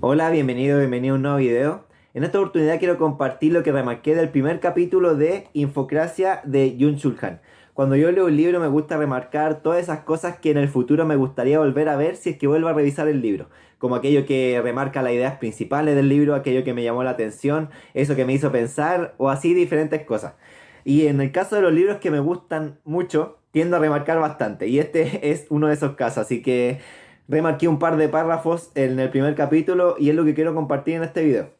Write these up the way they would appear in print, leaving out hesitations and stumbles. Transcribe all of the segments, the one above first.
Hola, bienvenido a un nuevo video. En esta oportunidad quiero compartir lo que remarqué del primer capítulo de Infocracia de Jung-Chul Han. Cuando yo leo un libro me gusta remarcar todas esas cosas que en el futuro me gustaría volver a ver si es que vuelvo a revisar el libro. Como aquello que remarca las ideas principales del libro, aquello que me llamó la atención, eso que me hizo pensar o así diferentes cosas. Y en el caso de los libros que me gustan mucho, tiendo a remarcar bastante. Y este es uno de esos casos, así que remarqué un par de párrafos en el primer capítulo y es lo que quiero compartir en este video.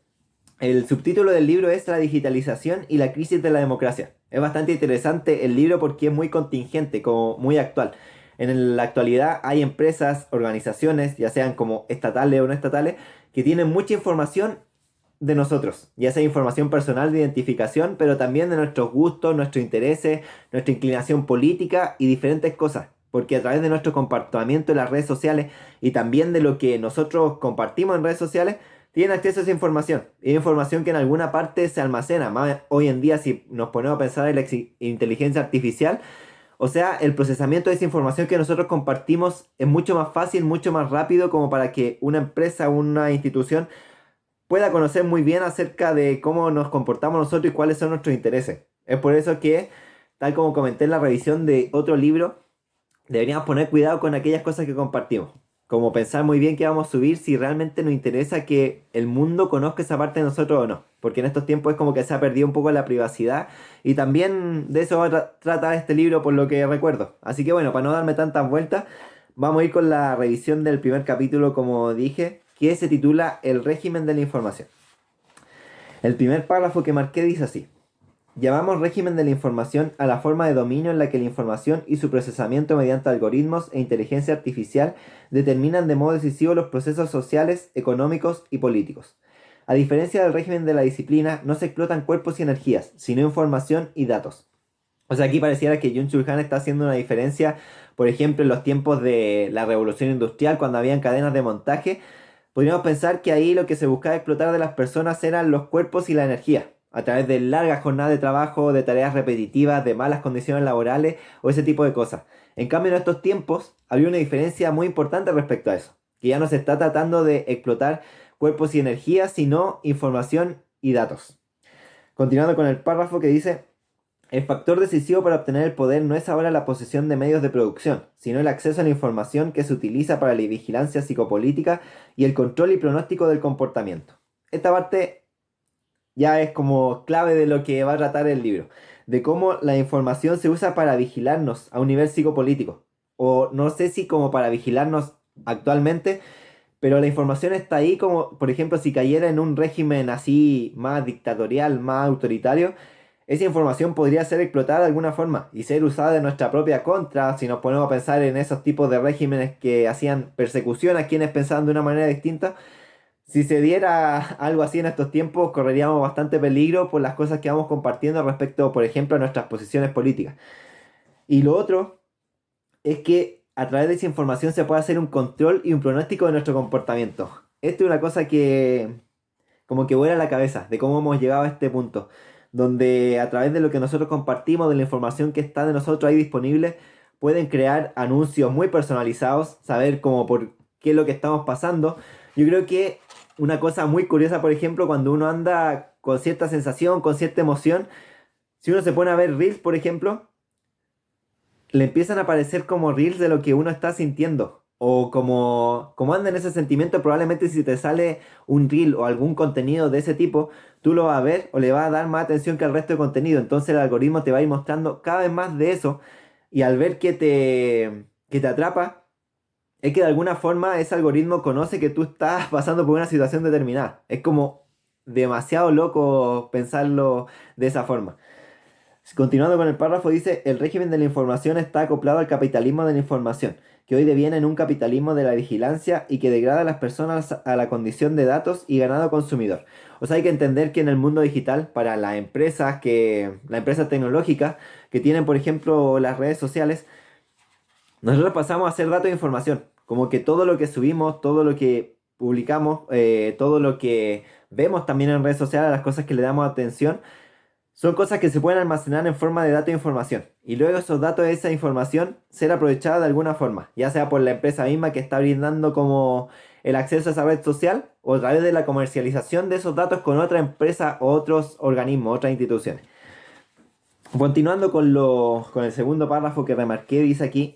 El subtítulo del libro es La digitalización y la crisis de la democracia. Es bastante interesante el libro porque es muy contingente, como muy actual. En la actualidad hay empresas, organizaciones, ya sean como estatales o no estatales, que tienen mucha información de nosotros, ya sea información personal de identificación, pero también de nuestros gustos, nuestros intereses, nuestra inclinación política y diferentes cosas. Porque a través de nuestro comportamiento en las redes sociales y también de lo que nosotros compartimos en redes sociales, tienen acceso a esa información. Es información que en alguna parte se almacena. Más hoy en día, si nos ponemos a pensar en la inteligencia artificial, o sea, el procesamiento de esa información que nosotros compartimos es mucho más fácil, mucho más rápido, como para que una empresa, una institución pueda conocer muy bien acerca de cómo nos comportamos nosotros y cuáles son nuestros intereses. Es por eso que, tal como comenté en la revisión de otro libro, deberíamos poner cuidado con aquellas cosas que compartimos. Como pensar muy bien qué vamos a subir si realmente nos interesa que el mundo conozca esa parte de nosotros o no. Porque en estos tiempos es como que se ha perdido un poco la privacidad. Y también de eso va a tratar este libro por lo que recuerdo. Así que bueno, para no darme tantas vueltas, vamos a ir con la revisión del primer capítulo, como dije, que se titula El régimen de la información. El primer párrafo que marqué dice así. Llamamos régimen de la información a la forma de dominio en la que la información y su procesamiento mediante algoritmos e inteligencia artificial determinan de modo decisivo los procesos sociales, económicos y políticos. A diferencia del régimen de la disciplina, no se explotan cuerpos y energías, sino información y datos. O sea, aquí pareciera que Jung Chul Han está haciendo una diferencia, por ejemplo, en los tiempos de la revolución industrial, cuando habían cadenas de montaje. Podríamos pensar que ahí lo que se buscaba explotar de las personas eran los cuerpos y la energía, a través de largas jornadas de trabajo, de tareas repetitivas, de malas condiciones laborales o ese tipo de cosas. En cambio, en estos tiempos había una diferencia muy importante respecto a eso, que ya no se está tratando de explotar cuerpos y energías, sino información y datos. Continuando con el párrafo que dice, el factor decisivo para obtener el poder no es ahora la posesión de medios de producción, sino el acceso a la información que se utiliza para la vigilancia psicopolítica y el control y pronóstico del comportamiento. Esta parte ya es como clave de lo que va a tratar el libro, de cómo la información se usa para vigilarnos a un nivel psicopolítico, o no sé si como para vigilarnos actualmente, pero la información está ahí como, por ejemplo, si cayera en un régimen así más dictatorial, más autoritario, esa información podría ser explotada de alguna forma y ser usada en nuestra propia contra, si nos ponemos a pensar en esos tipos de regímenes que hacían persecución a quienes pensaban de una manera distinta. Si se diera algo así en estos tiempos, correríamos bastante peligro por las cosas que vamos compartiendo respecto, por ejemplo, a nuestras posiciones políticas. Y lo otro es que a través de esa información se puede hacer un control y un pronóstico de nuestro comportamiento. Esto es una cosa que como que vuela la cabeza de cómo hemos llegado a este punto, donde a través de lo que nosotros compartimos, de la información que está de nosotros ahí disponible, pueden crear anuncios muy personalizados, saber cómo por qué es lo que estamos pasando. Yo creo que una cosa muy curiosa, por ejemplo, cuando uno anda con cierta sensación, con cierta emoción, si uno se pone a ver Reels, por ejemplo, le empiezan a aparecer como reels de lo que uno está sintiendo. O como anda en ese sentimiento, probablemente si te sale un reel o algún contenido de ese tipo, tú lo vas a ver o le vas a dar más atención que al resto de contenido. Entonces el algoritmo te va a ir mostrando cada vez más de eso. Y al ver que te atrapa, es que de alguna forma ese algoritmo conoce que tú estás pasando por una situación determinada. Es como demasiado loco pensarlo de esa forma. Continuando con el párrafo, dice, el régimen de la información está acoplado al capitalismo de la información, que hoy deviene en un capitalismo de la vigilancia y que degrada a las personas a la condición de datos y ganado consumidor. O sea, hay que entender que en el mundo digital, para las empresas tecnológicas que tienen, por ejemplo, las redes sociales, nosotros pasamos a ser datos de información. Como que todo lo que subimos, todo lo que publicamos, todo lo que vemos también en redes sociales, las cosas que le damos atención, son cosas que se pueden almacenar en forma de datos de información. Y luego esos datos de esa información ser aprovechada de alguna forma. Ya sea por la empresa misma que está brindando como el acceso a esa red social. O a través de la comercialización de esos datos con otra empresa o otros organismos, otras instituciones. Continuando con el segundo párrafo que remarqué, dice aquí.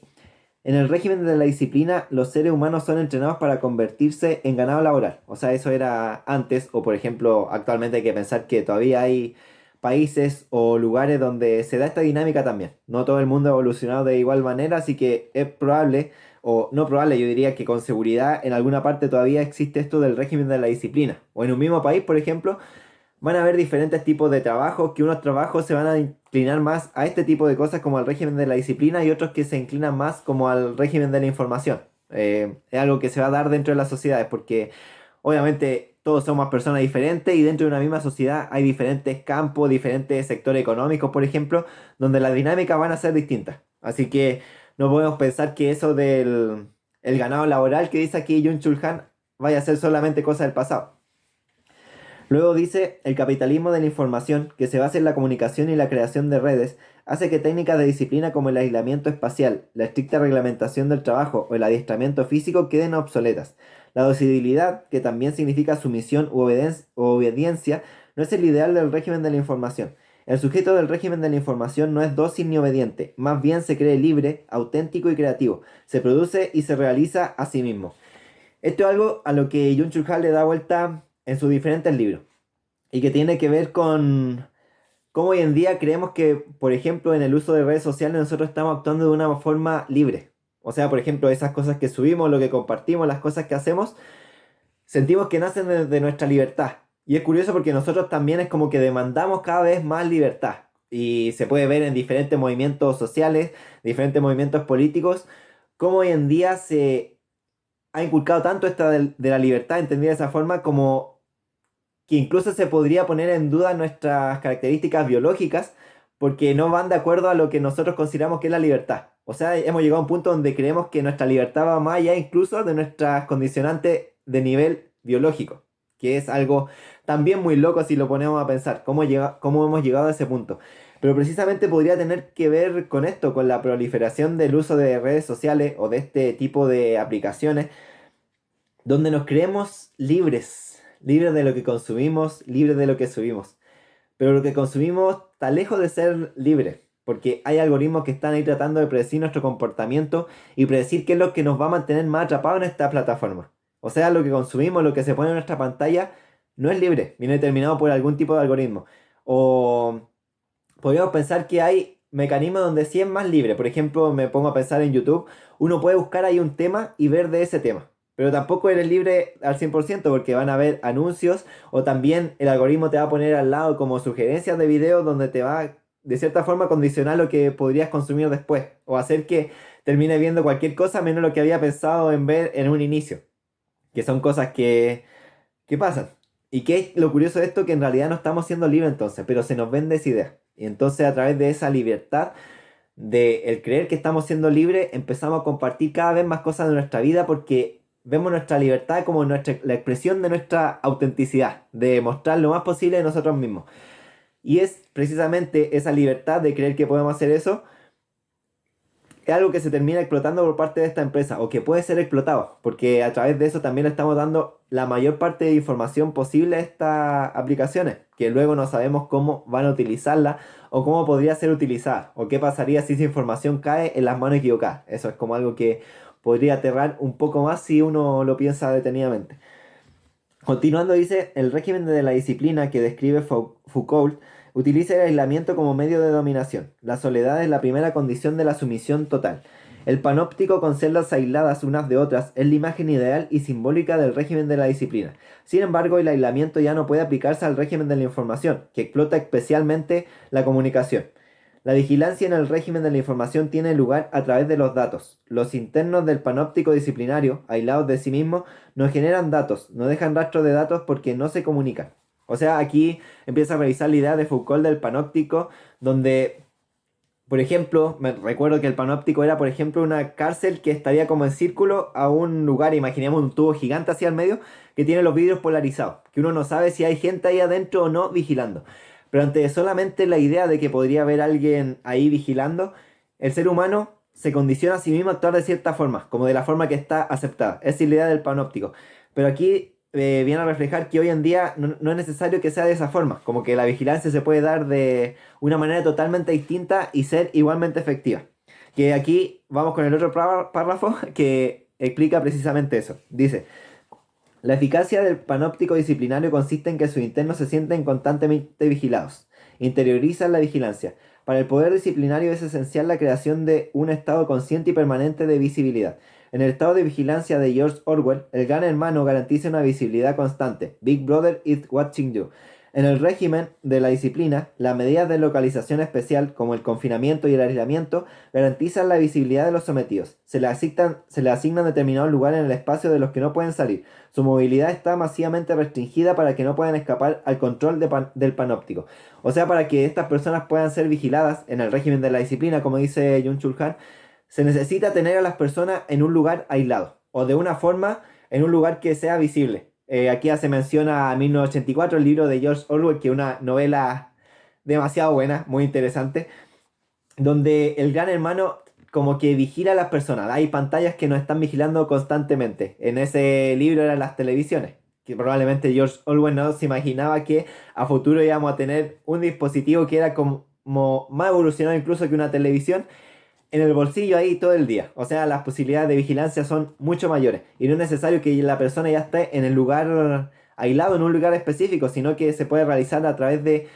En el régimen de la disciplina, los seres humanos son entrenados para convertirse en ganado laboral. O sea, eso era antes, o por ejemplo, actualmente hay que pensar que todavía hay países o lugares donde se da esta dinámica también. No todo el mundo ha evolucionado de igual manera, así que es probable, o no probable, yo diría que con seguridad en alguna parte todavía existe esto del régimen de la disciplina. O en un mismo país, por ejemplo, van a haber diferentes tipos de trabajos, que unos trabajos se van a inclinar más a este tipo de cosas como al régimen de la disciplina y otros que se inclinan más como al régimen de la información. Es algo que se va a dar dentro de las sociedades porque obviamente todos somos personas diferentes y dentro de una misma sociedad hay diferentes campos, diferentes sectores económicos, por ejemplo, donde las dinámicas van a ser distintas. Así que no podemos pensar que eso del el ganado laboral que dice aquí Jung Chul Han vaya a ser solamente cosa del pasado. Luego dice, el capitalismo de la información, que se basa en la comunicación y la creación de redes, hace que técnicas de disciplina como el aislamiento espacial, la estricta reglamentación del trabajo o el adiestramiento físico queden obsoletas. La docilidad, que también significa sumisión u obediencia, no es el ideal del régimen de la información. El sujeto del régimen de la información no es dócil ni obediente, más bien se cree libre, auténtico y creativo, se produce y se realiza a sí mismo. Esto es algo a lo que Jung Chul Han le da vuelta en sus diferentes libros y que tiene que ver con cómo hoy en día creemos que, por ejemplo, en el uso de redes sociales nosotros estamos actuando de una forma libre. O sea, por ejemplo, esas cosas que subimos, lo que compartimos, las cosas que hacemos, sentimos que nacen de nuestra libertad. Y es curioso porque nosotros también es como que demandamos cada vez más libertad. Y se puede ver en diferentes movimientos sociales, diferentes movimientos políticos, cómo hoy en día se ha inculcado tanto esta de la libertad, entendida de esa forma, como que incluso se podría poner en duda nuestras características biológicas porque no van de acuerdo a lo que nosotros consideramos que es la libertad. O sea, hemos llegado a un punto donde creemos que nuestra libertad va más allá incluso de nuestras condicionantes de nivel biológico, que es algo también muy loco si lo ponemos a pensar, cómo hemos llegado a ese punto. Pero precisamente podría tener que ver con esto, con la proliferación del uso de redes sociales o de este tipo de aplicaciones donde nos creemos libres, libres de lo que consumimos, libres de lo que subimos. Pero lo que consumimos está lejos de ser libre, porque hay algoritmos que están ahí tratando de predecir nuestro comportamiento y predecir qué es lo que nos va a mantener más atrapados en esta plataforma. O sea, lo que consumimos, lo que se pone en nuestra pantalla, no es libre, viene determinado por algún tipo de algoritmo. O podríamos pensar que hay mecanismos donde sí es más libre. Por ejemplo, me pongo a pensar en YouTube, uno puede buscar ahí un tema y ver de ese tema. Pero tampoco eres libre al 100% porque van a haber anuncios o también el algoritmo te va a poner al lado como sugerencias de videos donde te va de cierta forma condicionar lo que podrías consumir después o hacer que termine viendo cualquier cosa menos lo que había pensado en ver en un inicio. Que son cosas que pasan. Y que es lo curioso de esto que en realidad no estamos siendo libres entonces, pero se nos vende esa idea. Y entonces a través de esa libertad, de el creer que estamos siendo libres, empezamos a compartir cada vez más cosas de nuestra vida porque vemos nuestra libertad como la expresión de nuestra autenticidad, de mostrar lo más posible de nosotros mismos. Y es precisamente esa libertad de creer que podemos hacer eso, es algo que se termina explotando por parte de esta empresa, o que puede ser explotado, porque a través de eso también le estamos dando la mayor parte de información posible a estas aplicaciones, que luego no sabemos cómo van a utilizarla, o cómo podría ser utilizada, o qué pasaría si esa información cae en las manos equivocadas. Eso es como algo que podría aterrar un poco más si uno lo piensa detenidamente. Continuando dice, el régimen de la disciplina que describe Foucault utiliza el aislamiento como medio de dominación. La soledad es la primera condición de la sumisión total. El panóptico con celdas aisladas unas de otras es la imagen ideal y simbólica del régimen de la disciplina. Sin embargo, el aislamiento ya no puede aplicarse al régimen de la información, que explota especialmente la comunicación. La vigilancia en el régimen de la información tiene lugar a través de los datos. Los internos del panóptico disciplinario, aislados de sí mismos, no generan datos, no dejan rastro de datos porque no se comunican. O sea, aquí empieza a revisar la idea de Foucault del panóptico, donde, por ejemplo, me recuerdo que el panóptico era, por ejemplo, una cárcel que estaría como en círculo a un lugar, imaginemos un tubo gigante hacia el medio, que tiene los vidrios polarizados, que uno no sabe si hay gente ahí adentro o no vigilando. pero ante solamente la idea de que podría haber alguien ahí vigilando, el ser humano se condiciona a sí mismo a actuar de cierta forma, como de la forma que está aceptada. Esa es la idea del panóptico. Pero aquí viene a reflejar que hoy en día no es necesario que sea de esa forma, como que la vigilancia se puede dar de una manera totalmente distinta y ser igualmente efectiva. Que aquí vamos con el otro párrafo que explica precisamente eso. Dice, la eficacia del panóptico disciplinario consiste en que sus internos se sienten constantemente vigilados, interiorizan la vigilancia. Para el poder disciplinario es esencial la creación de un estado consciente y permanente de visibilidad. En el estado de vigilancia de George Orwell, el gran hermano garantiza una visibilidad constante. Big Brother is watching you. En el régimen de la disciplina, las medidas de localización especial, como el confinamiento y el aislamiento, garantizan la visibilidad de los sometidos. Se le asignan determinados lugares en el espacio de los que no pueden salir. Su movilidad está masivamente restringida para que no puedan escapar al control del panóptico. O sea, para que estas personas puedan ser vigiladas en el régimen de la disciplina, como dice Jung-Chul Han, se necesita tener a las personas en un lugar aislado o de una forma en un lugar que sea visible. Aquí ya se menciona a 1984, el libro de George Orwell, que es una novela demasiado buena, muy interesante, donde el gran hermano como que vigila a las personas. Hay pantallas que nos están vigilando constantemente. En ese libro eran las televisiones, que probablemente George Orwell no se imaginaba que a futuro íbamos a tener un dispositivo que era como más evolucionado incluso que una televisión en el bolsillo ahí todo el día. O sea, las posibilidades de vigilancia son mucho mayores. Y no es necesario que la persona ya esté en el lugar aislado, en un lugar específico, sino que se puede realizar a través de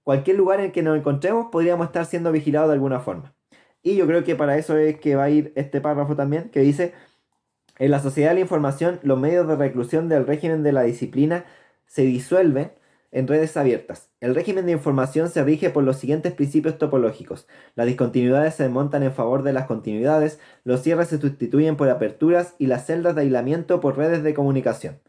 cualquier lugar en el que nos encontremos, podríamos estar siendo vigilados de alguna forma. Y yo creo que para eso es que va a ir este párrafo también, que dice, en la sociedad de la información, los medios de reclusión del régimen de la disciplina se disuelven en redes abiertas. El régimen de información se rige por los siguientes principios topológicos. Las discontinuidades se desmontan en favor de las continuidades, los cierres se sustituyen por aperturas y las celdas de aislamiento por redes de comunicación.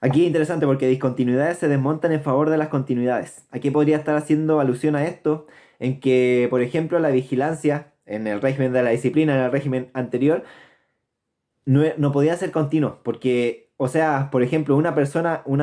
Aquí es interesante porque discontinuidades se desmontan en favor de las continuidades. Aquí podría estar haciendo alusión a esto, en que, por ejemplo, la vigilancia en el régimen de la disciplina, en el régimen anterior, no podía ser continuo, porque, o sea, por ejemplo, una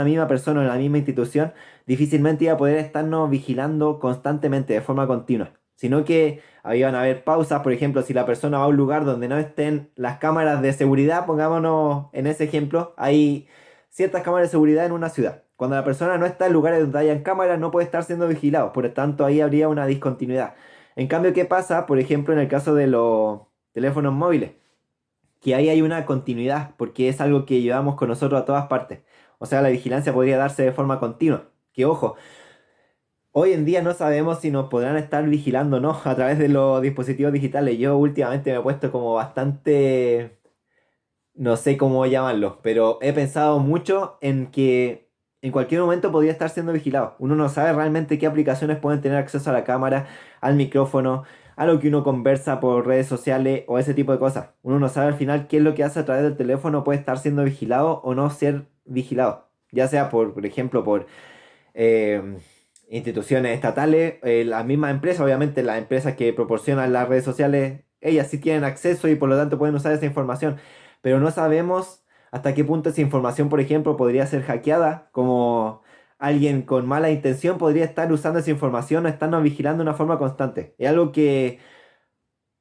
misma persona en la misma institución, difícilmente iba a poder estarnos vigilando constantemente, de forma continua, sino que iban a haber pausas. Por ejemplo, si la persona va a un lugar donde no estén las cámaras de seguridad, pongámonos en ese ejemplo, hay ciertas cámaras de seguridad en una ciudad. Cuando la persona no está en lugares donde hayan cámaras, no puede estar siendo vigilado, por lo tanto ahí habría una discontinuidad. En cambio, ¿qué pasa, por ejemplo, en el caso de los teléfonos móviles? Que ahí hay una continuidad, porque es algo que llevamos con nosotros a todas partes. O sea, la vigilancia podría darse de forma continua. Que ojo, hoy en día no sabemos si nos podrán estar vigilando o no a través de los dispositivos digitales. Yo últimamente me he puesto como bastante, no sé cómo llamarlo, pero he pensado mucho en que en cualquier momento podría estar siendo vigilado. Uno no sabe realmente qué aplicaciones pueden tener acceso a la cámara, al micrófono, a lo que uno conversa por redes sociales o ese tipo de cosas. Uno no sabe al final qué es lo que hace a través del teléfono, puede estar siendo vigilado o no ser vigilado. Ya sea por ejemplo, por eh, instituciones estatales, las mismas empresas, obviamente las empresas que proporcionan las redes sociales, ellas sí tienen acceso y por lo tanto pueden usar esa información, pero no sabemos hasta qué punto esa información, por ejemplo, podría ser hackeada, como alguien con mala intención podría estar usando esa información o estarnos vigilando de una forma constante. Es algo que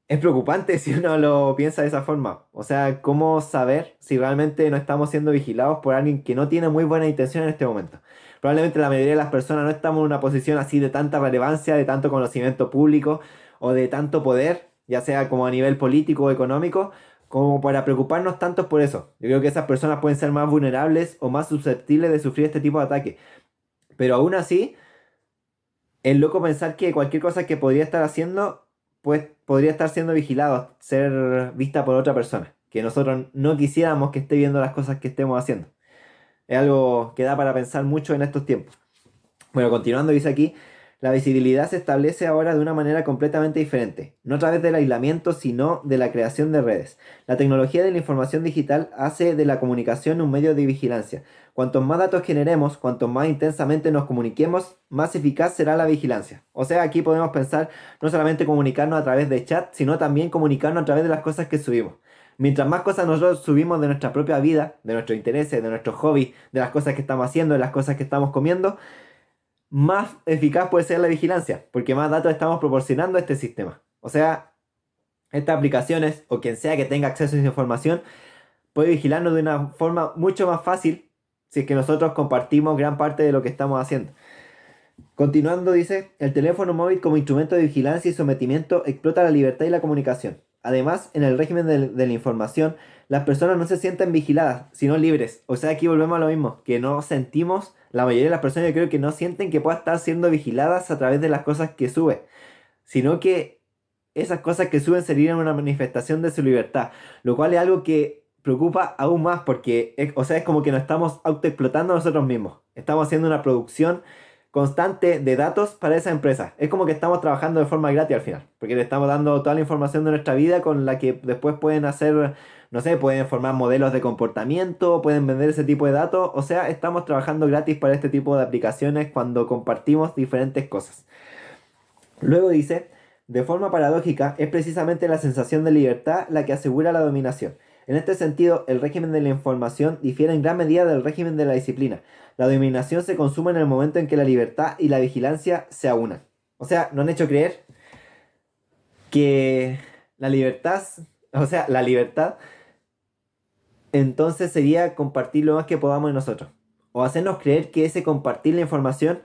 es preocupante si uno lo piensa de esa forma. O sea, ¿cómo saber si realmente no estamos siendo vigilados por alguien que no tiene muy buena intención en este momento? Probablemente la mayoría de las personas no estamos en una posición así de tanta relevancia, de tanto conocimiento público o de tanto poder, ya sea como a nivel político o económico, como para preocuparnos tanto por eso. Yo creo que esas personas pueden ser más vulnerables o más susceptibles de sufrir este tipo de ataques. Pero aún así, es loco pensar que cualquier cosa que podría estar haciendo, pues podría estar siendo vigilado, ser vista por otra persona. Que nosotros no quisiéramos que esté viendo las cosas que estemos haciendo. Es algo que da para pensar mucho en estos tiempos. Bueno, continuando, dice aquí, la visibilidad se establece ahora de una manera completamente diferente, no a través del aislamiento, sino de la creación de redes. La tecnología de la información digital hace de la comunicación un medio de vigilancia. Cuantos más datos generemos, cuanto más intensamente nos comuniquemos, más eficaz será la vigilancia. O sea, aquí podemos pensar no solamente comunicarnos a través de chat, sino también comunicarnos a través de las cosas que subimos. Mientras más cosas nosotros subimos de nuestra propia vida, de nuestros intereses, de nuestros hobbies, de las cosas que estamos haciendo, de las cosas que estamos comiendo, más eficaz puede ser la vigilancia, porque más datos estamos proporcionando a este sistema. O sea, estas aplicaciones o quien sea que tenga acceso a esa información puede vigilarnos de una forma mucho más fácil si es que nosotros compartimos gran parte de lo que estamos haciendo. Continuando, dice, el teléfono móvil como instrumento de vigilancia y sometimiento explota la libertad y la comunicación. Además, en el régimen de la información, las personas no se sienten vigiladas, sino libres. O sea, aquí volvemos a lo mismo, que no sentimos, la mayoría de las personas yo creo que no sienten que puedan estar siendo vigiladas a través de las cosas que sube, sino que esas cosas que suben serían una manifestación de su libertad, lo cual es algo que preocupa aún más porque, o sea, es como que nos estamos autoexplotando a nosotros mismos. Estamos haciendo una producción constante de datos para esa empresa. Es como que estamos trabajando de forma gratis al final, porque le estamos dando toda la información de nuestra vida con la que después pueden hacer, no sé, pueden formar modelos de comportamiento, pueden vender ese tipo de datos. O sea, estamos trabajando gratis para este tipo de aplicaciones cuando compartimos diferentes cosas. Luego dice, de forma paradójica, es precisamente la sensación de libertad la que asegura la dominación. En este sentido, el régimen de la información difiere en gran medida del régimen de la disciplina. La dominación se consume en el momento en que la libertad y la vigilancia se aunan. O sea, nos han hecho creer que la libertad, la libertad, entonces sería compartir lo más que podamos de nosotros. O hacernos creer que ese compartir la información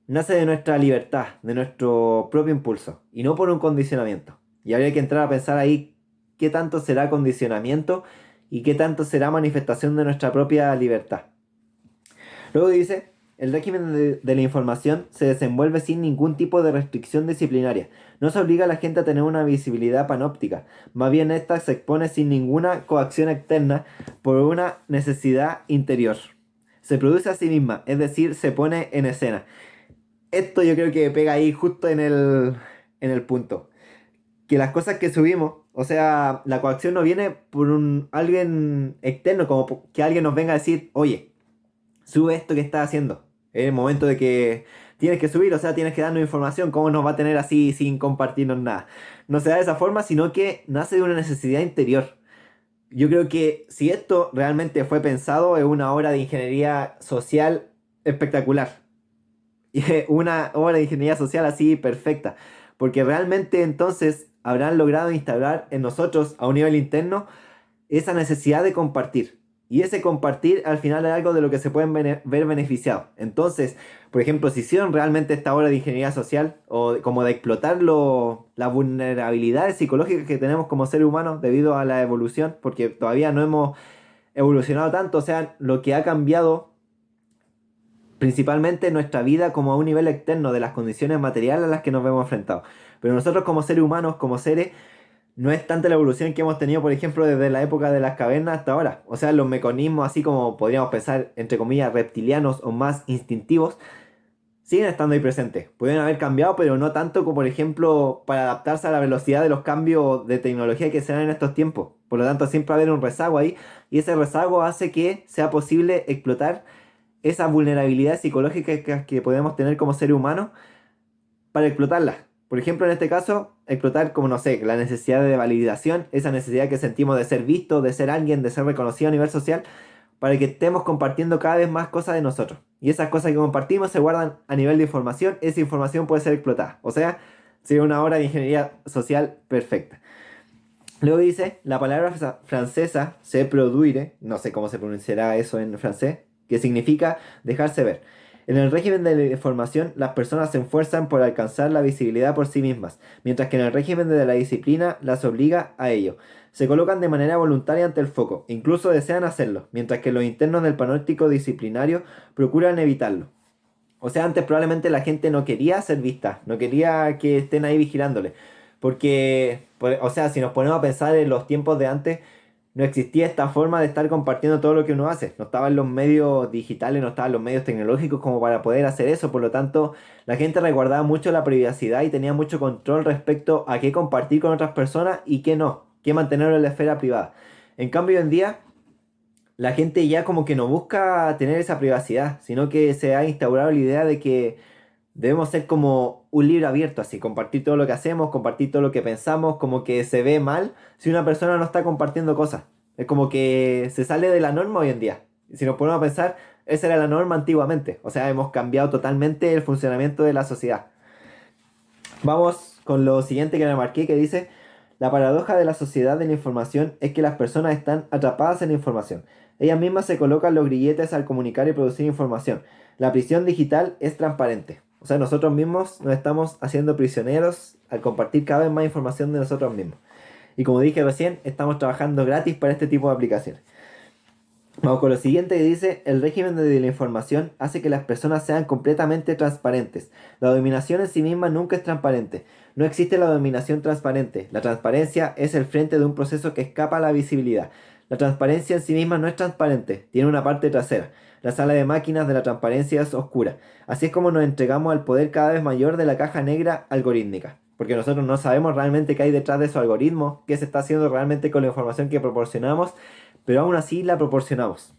nace de nuestra libertad, de nuestro propio impulso, y no por un condicionamiento. Y habría que entrar a pensar ahí qué tanto será condicionamiento y qué tanto será manifestación de nuestra propia libertad. Luego dice, el régimen de la información se desenvuelve sin ningún tipo de restricción disciplinaria. No se obliga a la gente a tener una visibilidad panóptica. Más bien esta se expone sin ninguna coacción externa por una necesidad interior. Se produce a sí misma, es decir, se pone en escena. Esto yo creo que pega ahí justo en el punto. Que las cosas que subimos, o sea, la coacción no viene por alguien externo, como que alguien nos venga a decir, oye, sube esto que estás haciendo. Es el momento de que tienes que subir, o sea, tienes que darnos información, ¿cómo nos va a tener así sin compartirnos nada? No se da de esa forma, sino que nace de una necesidad interior. Yo creo que si esto realmente fue pensado, es una obra de ingeniería social espectacular. Y es una obra de ingeniería social así perfecta. Porque realmente entonces habrán logrado instaurar en nosotros, a un nivel interno, esa necesidad de compartir. Y ese compartir al final es algo de lo que se pueden ver beneficiados. Entonces, por ejemplo, si hicieron realmente esta obra de ingeniería social o como de explotar las vulnerabilidades psicológicas que tenemos como seres humanos debido a la evolución, porque todavía no hemos evolucionado tanto, o sea, lo que ha cambiado principalmente nuestra vida como a un nivel externo de las condiciones materiales a las que nos vemos enfrentados. Pero nosotros como seres humanos, como seres, no es tanta la evolución que hemos tenido, por ejemplo, desde la época de las cavernas hasta ahora. O sea, los mecanismos, así como podríamos pensar, entre comillas, reptilianos o más instintivos, siguen estando ahí presentes. Pueden haber cambiado, pero no tanto como, por ejemplo, para adaptarse a la velocidad de los cambios de tecnología que se dan en estos tiempos. Por lo tanto, siempre va a haber un rezago ahí, y ese rezago hace que sea posible explotar esas vulnerabilidades psicológicas que podemos tener como seres humanos para explotarlas. Por ejemplo, en este caso, explotar como, no sé, la necesidad de validación, esa necesidad que sentimos de ser visto, de ser alguien, de ser reconocido a nivel social, para que estemos compartiendo cada vez más cosas de nosotros. Y esas cosas que compartimos se guardan a nivel de información, esa información puede ser explotada. O sea, sería una obra de ingeniería social perfecta. Luego dice, la palabra francesa, se produire, no sé cómo se pronunciará eso en francés, que significa dejarse ver. En el régimen de la información, las personas se esfuerzan por alcanzar la visibilidad por sí mismas, mientras que en el régimen de la disciplina las obliga a ello. Se colocan de manera voluntaria ante el foco, incluso desean hacerlo, mientras que los internos del panóptico disciplinario procuran evitarlo. O sea, antes probablemente la gente no quería ser vista, no quería que estén ahí vigilándole. Porque, o sea, si nos ponemos a pensar en los tiempos de antes, no existía esta forma de estar compartiendo todo lo que uno hace. No estaban los medios digitales, no estaban los medios tecnológicos como para poder hacer eso. Por lo tanto, la gente resguardaba mucho la privacidad y tenía mucho control respecto a qué compartir con otras personas y qué no, qué mantenerlo en la esfera privada. En cambio, hoy en día, la gente ya como que no busca tener esa privacidad, sino que se ha instaurado la idea de que debemos ser como un libro abierto, así, compartir todo lo que hacemos, compartir todo lo que pensamos, como que se ve mal si una persona no está compartiendo cosas. Es como que se sale de la norma hoy en día. Si nos ponemos a pensar, Esa era la norma antiguamente. O sea, hemos cambiado totalmente el funcionamiento de la sociedad. Vamos con lo siguiente que me marqué, que dice: la paradoja de la sociedad de la información es que las personas están atrapadas en la información. Ellas mismas se colocan los grilletes al comunicar y producir información. La prisión digital es transparente. O sea, nosotros mismos nos estamos haciendo prisioneros al compartir cada vez más información de nosotros mismos. Y como dije recién, estamos trabajando gratis para este tipo de aplicaciones. Vamos con lo siguiente que dice: el régimen de la información hace que las personas sean completamente transparentes. La dominación en sí misma nunca es transparente. No existe la dominación transparente. La transparencia es el frente de un proceso que escapa a la visibilidad. La transparencia en sí misma no es transparente, tiene una parte trasera. La sala de máquinas de la transparencia es oscura. Así es como nos entregamos al poder cada vez mayor de la caja negra algorítmica. Porque nosotros no sabemos realmente qué hay detrás de esos algoritmos, qué se está haciendo realmente con la información que proporcionamos, pero aún así la proporcionamos.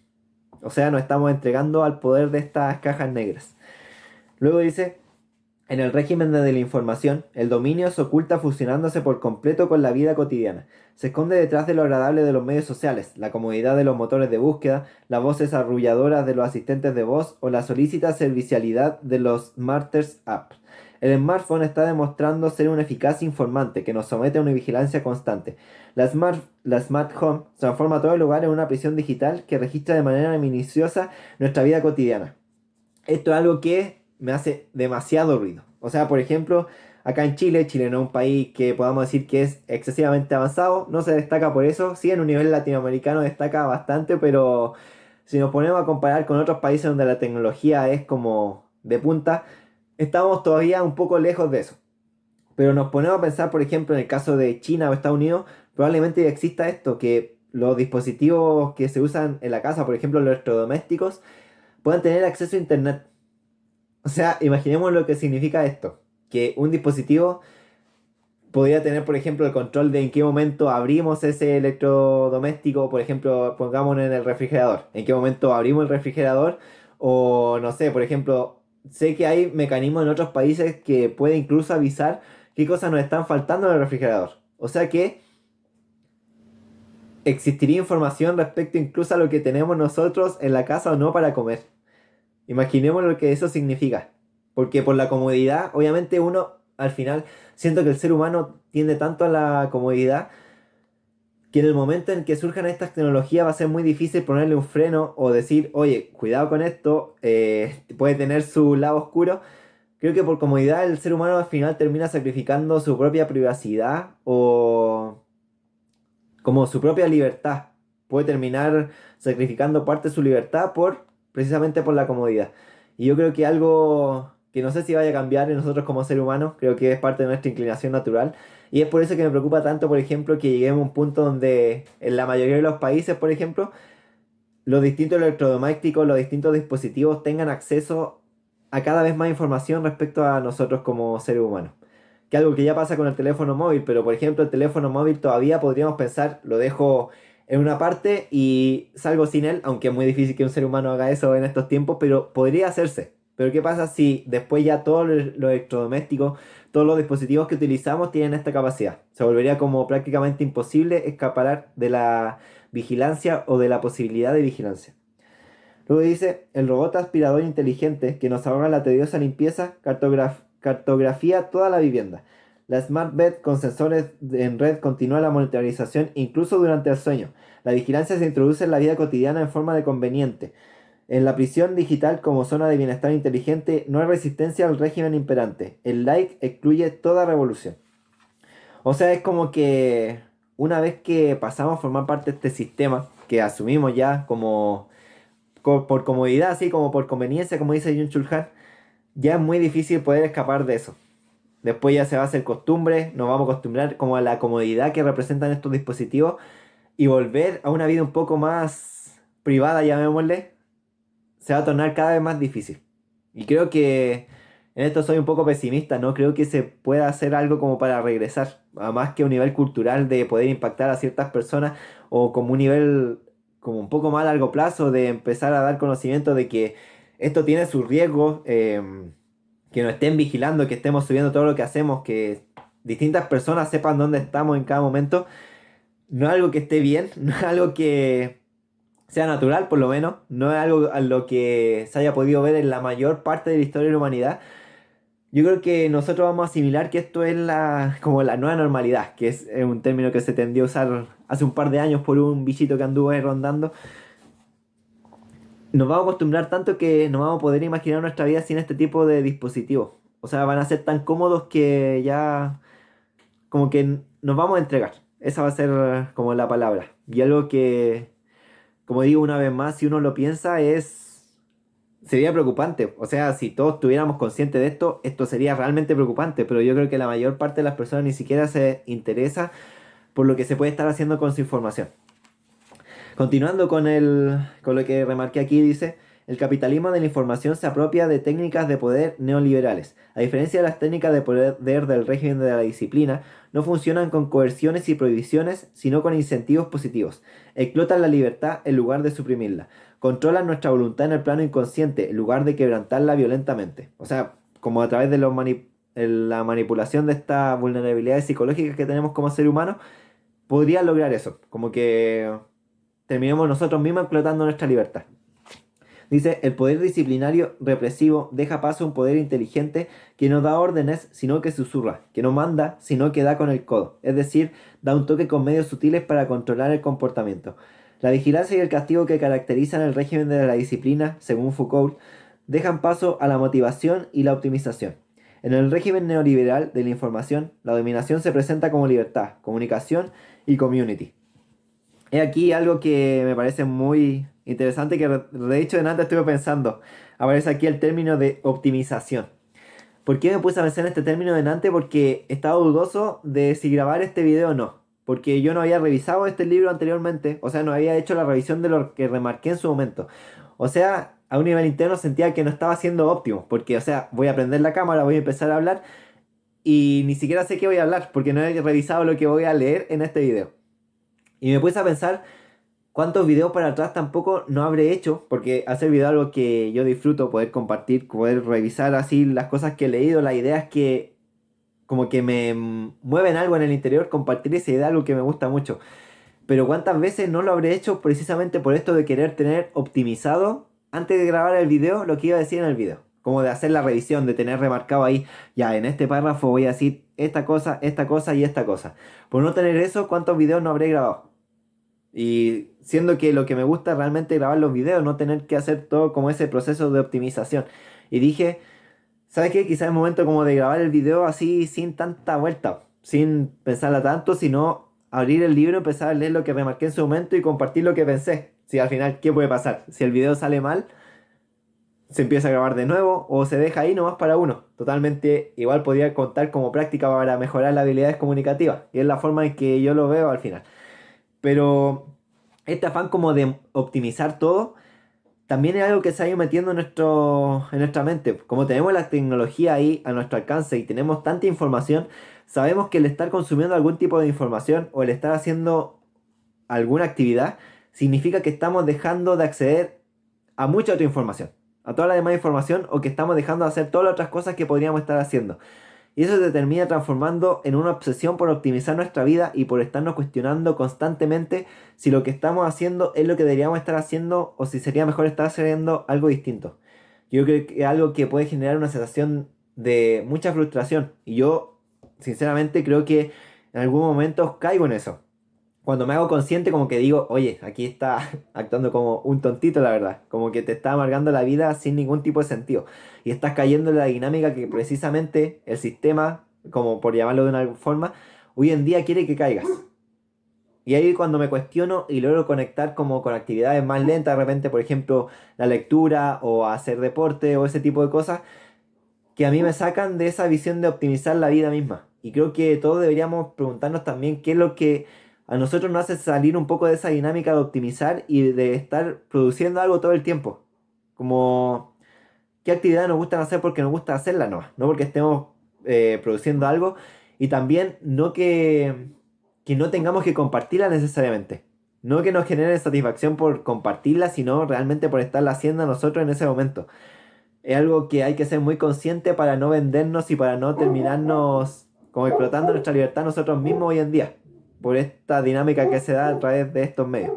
O sea, nos estamos entregando al poder de estas cajas negras. Luego dice: en el régimen de la información, el dominio se oculta fusionándose por completo con la vida cotidiana. Se esconde detrás de lo agradable de los medios sociales, la comodidad de los motores de búsqueda, las voces arrulladoras de los asistentes de voz o la solícita servicialidad de los Smarters Apps. El smartphone está demostrando ser un eficaz informante que nos somete a una vigilancia constante. La Smart Home transforma todo el lugar en una prisión digital que registra de manera minuciosa nuestra vida cotidiana. Esto es algo que me hace demasiado ruido. O sea, por ejemplo, acá en Chile, Chile no es un país que podamos decir que es excesivamente avanzado, no se destaca por eso, sí en un nivel latinoamericano destaca bastante, pero si nos ponemos a comparar con otros países donde la tecnología es como de punta, estamos todavía un poco lejos de eso. Pero nos ponemos a pensar, por ejemplo, en el caso de China o Estados Unidos, probablemente ya exista esto, que los dispositivos que se usan en la casa, por ejemplo, los electrodomésticos, puedan tener acceso a internet. O sea, imaginemos lo que significa esto. Que un dispositivo podría tener, por ejemplo, el control de en qué momento abrimos ese electrodoméstico. Por ejemplo, pongámoslo en el refrigerador. En qué momento abrimos el refrigerador. O no sé, por ejemplo, sé que hay mecanismos en otros países que puede incluso avisar qué cosas nos están faltando en el refrigerador. O sea que existiría información respecto incluso a lo que tenemos nosotros en la casa o no para comer. Imaginemos lo que eso significa. Porque por la comodidad, obviamente uno, al final, siento que el ser humano tiende tanto a la comodidad que en el momento en que surjan estas tecnologías va a ser muy difícil ponerle un freno o decir: oye, cuidado con esto, puede tener su lado oscuro. Creo que por comodidad el ser humano al final termina sacrificando su propia privacidad o como su propia libertad. Puede terminar sacrificando parte de su libertad precisamente por la comodidad. Y yo creo que algo que no sé si vaya a cambiar en nosotros como seres humanos, creo que es parte de nuestra inclinación natural. Y es por eso que me preocupa tanto, por ejemplo, que lleguemos a un punto donde en la mayoría de los países, por ejemplo, los distintos electrodomésticos, los distintos dispositivos tengan acceso a cada vez más información respecto a nosotros como seres humanos. Que algo que ya pasa con el teléfono móvil, pero por ejemplo el teléfono móvil todavía podríamos pensar: lo dejo en una parte y salgo sin él, aunque es muy difícil que un ser humano haga eso en estos tiempos, pero podría hacerse. Pero ¿qué pasa si después ya todos los electrodomésticos, todos los dispositivos que utilizamos tienen esta capacidad? Se volvería como prácticamente imposible escapar de la vigilancia o de la posibilidad de vigilancia. Luego dice: el robot aspirador inteligente que nos ahorra la tediosa limpieza cartografía toda la vivienda. La Smart Bed con sensores en red continúa la monitorización incluso durante el sueño. La vigilancia se introduce en la vida cotidiana en forma de conveniente. En la prisión digital como zona de bienestar inteligente no hay resistencia al régimen imperante. El like excluye toda revolución. O sea, es como que una vez que pasamos a formar parte de este sistema, que asumimos ya como por comodidad, así como por conveniencia, como dice Jun Chul Han, ya es muy difícil poder escapar de eso. Después ya se va a hacer costumbre, nos vamos a acostumbrar como a la comodidad que representan estos dispositivos y volver a una vida un poco más privada, llamémosle, se va a tornar cada vez más difícil. Y creo que en esto soy un poco pesimista, no creo que se pueda hacer algo como para regresar, a más que a un nivel cultural de poder impactar a ciertas personas o como un nivel como un poco más a largo plazo de empezar a dar conocimiento de que esto tiene sus riesgos, que nos estén vigilando, que estemos subiendo todo lo que hacemos, que distintas personas sepan dónde estamos en cada momento. No es algo que esté bien, no es algo que sea natural por lo menos, no es algo a lo que se haya podido ver en la mayor parte de la historia de la humanidad. Yo creo que nosotros vamos a asimilar que esto es como la nueva normalidad, que es un término que se tendió a usar hace un par de años por un bichito que anduvo ahí rondando. Nos vamos a acostumbrar tanto que no vamos a poder imaginar nuestra vida sin este tipo de dispositivos. O sea, van a ser tan cómodos que ya como que nos vamos a entregar. Esa va a ser como la palabra. Y algo que, como digo una vez más, si uno lo piensa, sería preocupante. O sea, si todos estuviéramos conscientes de esto, esto sería realmente preocupante. Pero yo creo que la mayor parte de las personas ni siquiera se interesa por lo que se puede estar haciendo con su información. Continuando con lo que remarqué aquí, dice, el capitalismo de la información se apropia de técnicas de poder neoliberales. A diferencia de las técnicas de poder del régimen de la disciplina, no funcionan con coerciones y prohibiciones, sino con incentivos positivos. Explotan la libertad en lugar de suprimirla. Controlan nuestra voluntad en el plano inconsciente, en lugar de quebrantarla violentamente. O sea, como a través de la manipulación de estas vulnerabilidades psicológicas que tenemos como ser humano, podría lograr eso. Como que terminemos nosotros mismos explotando nuestra libertad. Dice, el poder disciplinario represivo deja paso a un poder inteligente que no da órdenes, sino que susurra, que no manda, sino que da con el codo, es decir, da un toque con medios sutiles para controlar el comportamiento. La vigilancia y el castigo que caracterizan el régimen de la disciplina, según Foucault, dejan paso a la motivación y la optimización. En el régimen neoliberal de la información, la dominación se presenta como libertad, comunicación y community. He aquí algo que me parece muy interesante, que de hecho de antes estuve pensando. Aparece aquí el término de optimización. ¿Por qué me puse a pensar en este término delante? Porque estaba dudoso de si grabar este video o no. Porque yo no había revisado este libro anteriormente. O sea, no había hecho la revisión de lo que remarqué en su momento. O sea, a un nivel interno sentía que no estaba siendo óptimo. Porque, o sea, voy a prender la cámara, voy a empezar a hablar. Y ni siquiera sé qué voy a hablar. Porque no he revisado lo que voy a leer en este video. Y me puse a pensar cuántos videos para atrás tampoco no habré hecho, porque hacer video es algo que yo disfruto, poder compartir, poder revisar así las cosas que he leído, las ideas que como que me mueven algo en el interior, compartir esa idea, algo que me gusta mucho. Pero cuántas veces no lo habré hecho precisamente por esto de querer tener optimizado antes de grabar el video lo que iba a decir en el video. Como de hacer la revisión, de tener remarcado ahí, ya en este párrafo voy a decir esta cosa y esta cosa. Por no tener eso, ¿cuántos videos no habré grabado? Y siendo que lo que me gusta realmente es grabar los videos, no tener que hacer todo como ese proceso de optimización. Y dije, ¿sabes qué? Quizás es el momento como de grabar el video así sin tanta vuelta, sin pensarla tanto, sino abrir el libro, empezar a leer lo que remarqué en su momento y compartir lo que pensé. Si al final, ¿qué puede pasar? Si el video sale mal, se empieza a grabar de nuevo o se deja ahí nomás para uno. Totalmente igual podría contar como práctica para mejorar las habilidades comunicativas. Y es la forma en que yo lo veo al final. Pero este afán como de optimizar todo también es algo que se ha ido metiendo en nuestra mente. Como tenemos la tecnología ahí a nuestro alcance y tenemos tanta información, sabemos que el estar consumiendo algún tipo de información o el estar haciendo alguna actividad significa que estamos dejando de acceder a mucha otra información, a toda la demás información, o que estamos dejando de hacer todas las otras cosas que podríamos estar haciendo. Y eso se termina transformando en una obsesión por optimizar nuestra vida y por estarnos cuestionando constantemente si lo que estamos haciendo es lo que deberíamos estar haciendo o si sería mejor estar haciendo algo distinto. Yo creo que es algo que puede generar una sensación de mucha frustración. Y yo, sinceramente, creo que en algún momento caigo en eso. Cuando me hago consciente, como que digo, oye, aquí está actuando como un tontito, la verdad. Como que te está amargando la vida sin ningún tipo de sentido. Y estás cayendo en la dinámica que precisamente el sistema, como por llamarlo de una forma, hoy en día quiere que caigas. Y ahí cuando me cuestiono y logro conectar como con actividades más lentas, de repente, por ejemplo, la lectura o hacer deporte o ese tipo de cosas, que a mí me sacan de esa visión de optimizar la vida misma. Y creo que todos deberíamos preguntarnos también qué es lo que a nosotros nos hace salir un poco de esa dinámica de optimizar y de estar produciendo algo todo el tiempo. Como qué actividades nos gustan hacer porque nos gusta hacerla, no porque estemos produciendo algo. Y también no que no tengamos que compartirla necesariamente. No que nos genere satisfacción por compartirla, sino realmente por estarla haciendo nosotros en ese momento. Es algo que hay que ser muy consciente para no vendernos y para no terminarnos como explotando nuestra libertad nosotros mismos hoy en día, por esta dinámica que se da a través de estos medios.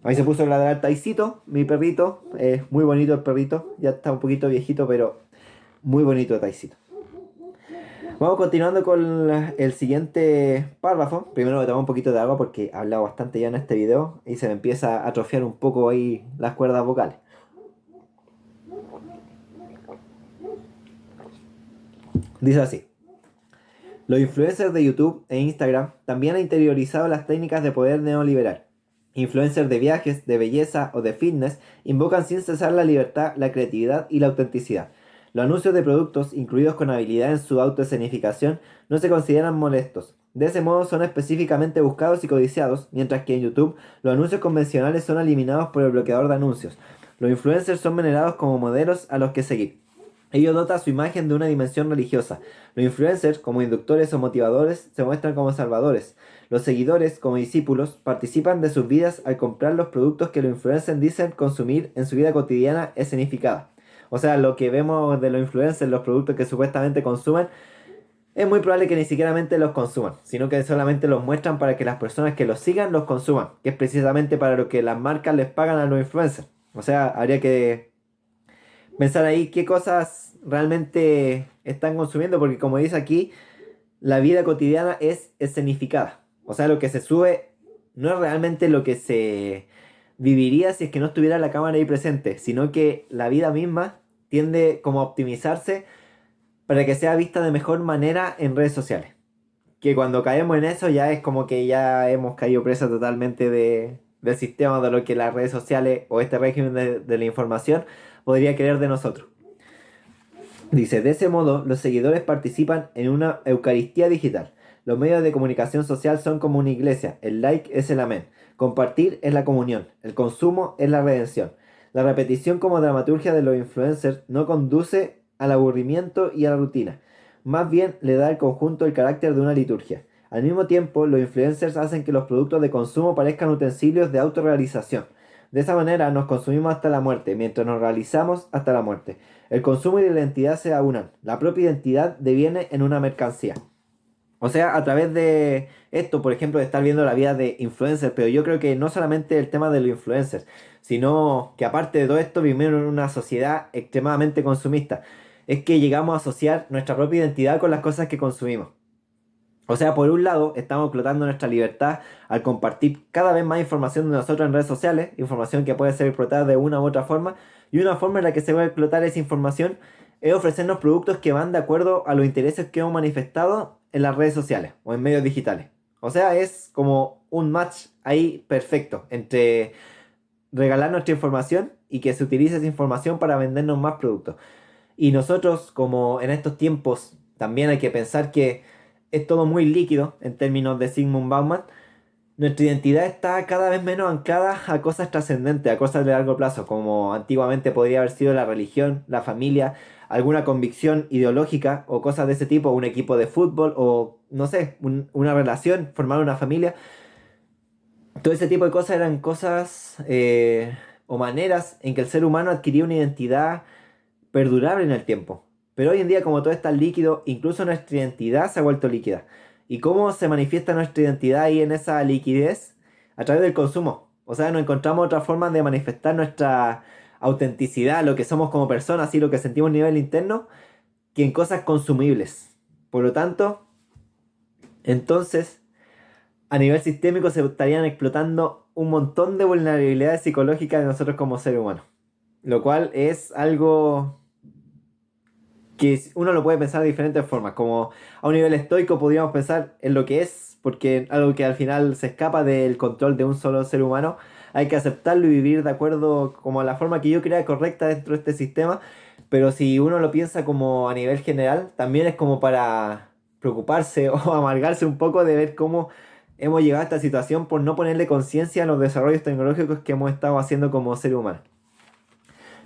Ahí se puso a ladrar Taicito, mi perrito. Es muy bonito el perrito. Ya está un poquito viejito, pero muy bonito Taicito. Vamos continuando con el siguiente párrafo. Primero voy a tomar un poquito de agua porque he hablado bastante ya en este video y se me empieza a atrofiar un poco ahí las cuerdas vocales. Dice así. Los influencers de YouTube e Instagram también han interiorizado las técnicas de poder neoliberal. Influencers de viajes, de belleza o de fitness invocan sin cesar la libertad, la creatividad y la autenticidad. Los anuncios de productos, incluidos con habilidad en su autoescenificación, no se consideran molestos. De ese modo son específicamente buscados y codiciados, mientras que en YouTube los anuncios convencionales son eliminados por el bloqueador de anuncios. Los influencers son venerados como modelos a los que seguir. Ello dota su imagen de una dimensión religiosa. Los influencers, como inductores o motivadores, se muestran como salvadores. Los seguidores, como discípulos, participan de sus vidas al comprar los productos que los influencers dicen consumir en su vida cotidiana escenificada. O sea, lo que vemos de los influencers, los productos que supuestamente consumen, es muy probable que ni siquiera los consuman, sino que solamente los muestran para que las personas que los sigan los consuman, que es precisamente para lo que las marcas les pagan a los influencers. O sea, habría que pensar ahí qué cosas realmente están consumiendo, porque como dice aquí, la vida cotidiana es escenificada. O sea, lo que se sube no es realmente lo que se viviría si es que no estuviera la cámara ahí presente, sino que la vida misma tiende como a optimizarse para que sea vista de mejor manera en redes sociales. Que cuando caemos en eso ya es como que ya hemos caído presa totalmente del sistema de lo que las redes sociales o este régimen de la información podría querer de nosotros. Dice, de ese modo, los seguidores participan en una Eucaristía digital. Los medios de comunicación social son como una iglesia. El like es el amén. Compartir es la comunión. El consumo es la redención. La repetición como dramaturgia de los influencers no conduce al aburrimiento y a la rutina. Más bien le da al conjunto el carácter de una liturgia. Al mismo tiempo, los influencers hacen que los productos de consumo parezcan utensilios de autorrealización. De esa manera nos consumimos hasta la muerte, mientras nos realizamos hasta la muerte. El consumo y la identidad se aunan. La propia identidad deviene en una mercancía. O sea, a través de esto, por ejemplo, de estar viendo la vida de influencers, pero yo creo que no solamente el tema de los influencers, sino que aparte de todo esto vivimos en una sociedad extremadamente consumista. Es que llegamos a asociar nuestra propia identidad con las cosas que consumimos. O sea, por un lado, estamos explotando nuestra libertad al compartir cada vez más información de nosotros en redes sociales, información que puede ser explotada de una u otra forma, y una forma en la que se puede explotar esa información es ofrecernos productos que van de acuerdo a los intereses que hemos manifestado en las redes sociales o en medios digitales. O sea, es como un match ahí perfecto entre regalar nuestra información y que se utilice esa información para vendernos más productos. Y nosotros, como en estos tiempos, también hay que pensar que es todo muy líquido en términos de Zygmunt Bauman. Nuestra identidad está cada vez menos anclada a cosas trascendentes, a cosas de largo plazo, como antiguamente podría haber sido la religión, la familia, alguna convicción ideológica o cosas de ese tipo, un equipo de fútbol o, no sé, una relación, formar una familia. Todo ese tipo de cosas eran cosas o maneras en que el ser humano adquiría una identidad perdurable en el tiempo. Pero hoy en día, como todo está líquido, incluso nuestra identidad se ha vuelto líquida. ¿Y cómo se manifiesta nuestra identidad ahí en esa liquidez? A través del consumo. O sea, nos encontramos otras formas de manifestar nuestra autenticidad, lo que somos como personas y lo que sentimos a nivel interno, que en cosas consumibles. Por lo tanto, entonces, a nivel sistémico se estarían explotando un montón de vulnerabilidades psicológicas de nosotros como seres humanos. Lo cual es algo que uno lo puede pensar de diferentes formas, como a un nivel estoico podríamos pensar en lo que es, porque algo que al final se escapa del control de un solo ser humano, hay que aceptarlo y vivir de acuerdo como a la forma que yo crea correcta dentro de este sistema, pero si uno lo piensa como a nivel general, también es como para preocuparse o amargarse un poco de ver cómo hemos llegado a esta situación por no ponerle conciencia a los desarrollos tecnológicos que hemos estado haciendo como ser humano.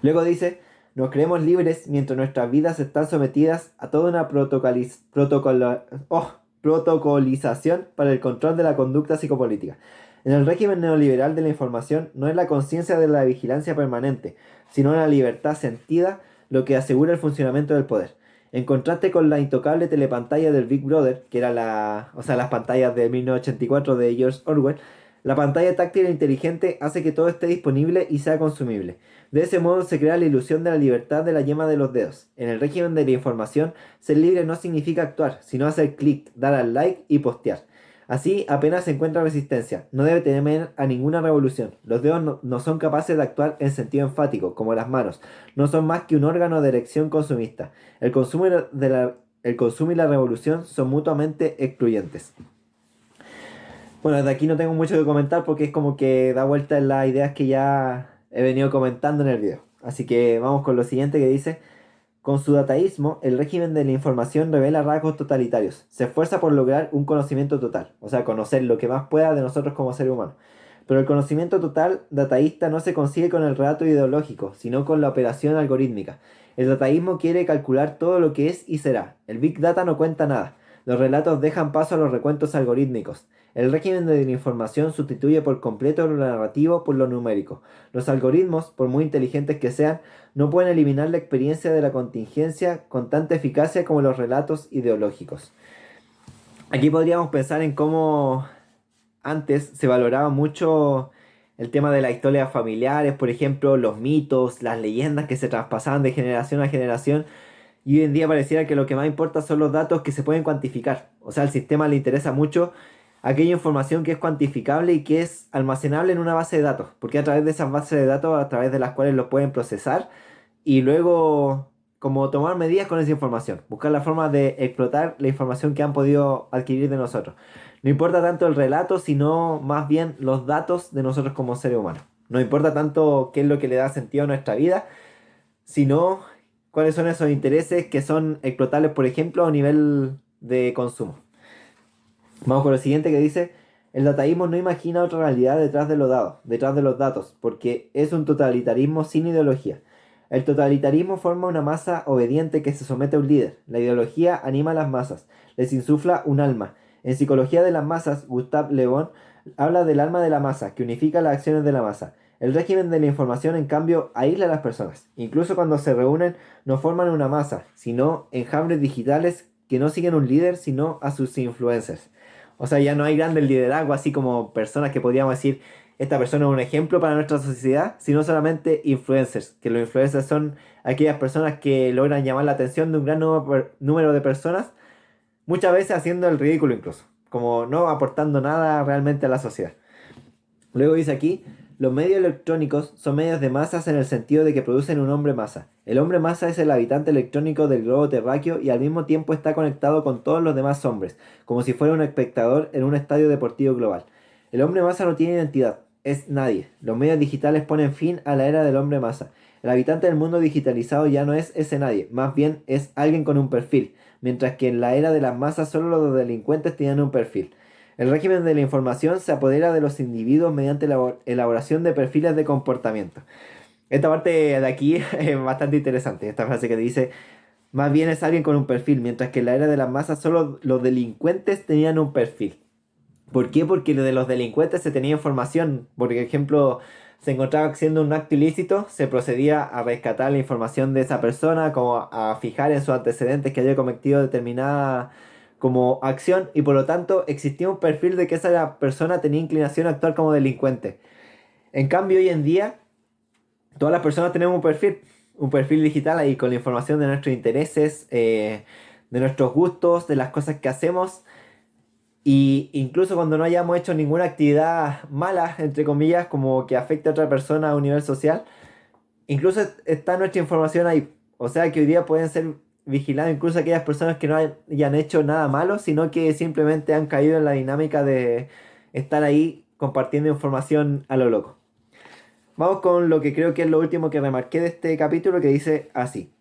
Luego dice, nos creemos libres mientras nuestras vidas están sometidas a toda una protocolización para el control de la conducta psicopolítica. En el régimen neoliberal de la información no es la conciencia de la vigilancia permanente, sino la libertad sentida lo que asegura el funcionamiento del poder. En contraste con la intocable telepantalla del Big Brother, que era las pantallas de 1984 de George Orwell, La pantalla táctil e inteligente hace que todo esté disponible y sea consumible. De ese modo se crea la ilusión de la libertad de la yema de los dedos. En el régimen de la información, ser libre no significa actuar, sino hacer clic, dar al like y postear. Así apenas se encuentra resistencia, no debe temer a ninguna revolución. Los dedos no son capaces de actuar en sentido enfático, como las manos. No son más que un órgano de elección consumista. El consumo y la revolución son mutuamente excluyentes. Bueno, desde aquí no tengo mucho que comentar porque es como que da vuelta en las ideas que ya he venido comentando en el video. Así que vamos con lo siguiente que dice: con su dataísmo, el régimen de la información revela rasgos totalitarios. Se esfuerza por lograr un conocimiento total, o sea, conocer lo que más pueda de nosotros como seres humanos. Pero el conocimiento total dataísta no se consigue con el relato ideológico, sino con la operación algorítmica. El dataísmo quiere calcular todo lo que es y será. El Big Data no cuenta nada. Los relatos dejan paso a los recuentos algorítmicos. El régimen de la información sustituye por completo lo narrativo por lo numérico. Los algoritmos, por muy inteligentes que sean, no pueden eliminar la experiencia de la contingencia con tanta eficacia como los relatos ideológicos. Aquí podríamos pensar en cómo antes se valoraba mucho el tema de las historias familiares, por ejemplo, los mitos, las leyendas que se traspasaban de generación a generación. Y hoy en día pareciera que lo que más importa son los datos que se pueden cuantificar. O sea, al sistema le interesa mucho aquella información que es cuantificable y que es almacenable en una base de datos. Porque a través de esas bases de datos, a través de las cuales lo pueden procesar y luego como tomar medidas con esa información. Buscar la forma de explotar la información que han podido adquirir de nosotros. No importa tanto el relato, sino más bien los datos de nosotros como seres humanos. No importa tanto qué es lo que le da sentido a nuestra vida, sino cuáles son esos intereses que son explotables, por ejemplo, a nivel de consumo. Vamos con lo siguiente que dice: el dataísmo no imagina otra realidad detrás de los datos, porque es un totalitarismo sin ideología. El totalitarismo forma una masa obediente que se somete a un líder. La ideología anima a las masas, les insufla un alma. En Psicología de las Masas, Gustave Le Bon habla del alma de la masa, que unifica las acciones de la masa. El régimen de la información, en cambio, aísla a las personas. Incluso cuando se reúnen, no forman una masa, sino enjambres digitales que no siguen un líder, sino a sus influencers. O sea, ya no hay grandes liderazgo, así como personas que podríamos decir, esta persona es un ejemplo para nuestra sociedad, sino solamente influencers, que los influencers son aquellas personas que logran llamar la atención de un gran número de personas, muchas veces haciendo el ridículo incluso, como no aportando nada realmente a la sociedad. Luego dice aquí: los medios electrónicos son medios de masas en el sentido de que producen un hombre masa. El hombre masa es el habitante electrónico del globo terráqueo y al mismo tiempo está conectado con todos los demás hombres, como si fuera un espectador en un estadio deportivo global. El hombre masa no tiene identidad, es nadie. Los medios digitales ponen fin a la era del hombre masa. El habitante del mundo digitalizado ya no es ese nadie, más bien es alguien con un perfil, mientras que en la era de las masas solo los delincuentes tenían un perfil. El régimen de la información se apodera de los individuos mediante la elaboración de perfiles de comportamiento. Esta parte de aquí es bastante interesante. Esta frase que dice: más bien es alguien con un perfil, mientras que en la era de las masas solo los delincuentes tenían un perfil. ¿Por qué? Porque de los delincuentes se tenía información. Por ejemplo, se encontraba haciendo un acto ilícito, se procedía a rescatar la información de esa persona, como a fijar en sus antecedentes que haya cometido determinada como acción, y por lo tanto existía un perfil de que esa persona tenía inclinación a actuar como delincuente. En cambio, hoy en día, todas las personas tenemos un perfil digital ahí con la información de nuestros intereses, de nuestros gustos, de las cosas que hacemos. Y incluso cuando no hayamos hecho ninguna actividad mala, entre comillas, como que afecte a otra persona a un nivel social, incluso está nuestra información ahí. O sea que hoy día pueden ser vigiladas incluso aquellas personas que no hayan hecho nada malo, sino que simplemente han caído en la dinámica de estar ahí compartiendo información a lo loco. Vamos con lo que creo que es lo último que remarqué de este capítulo, que dice así: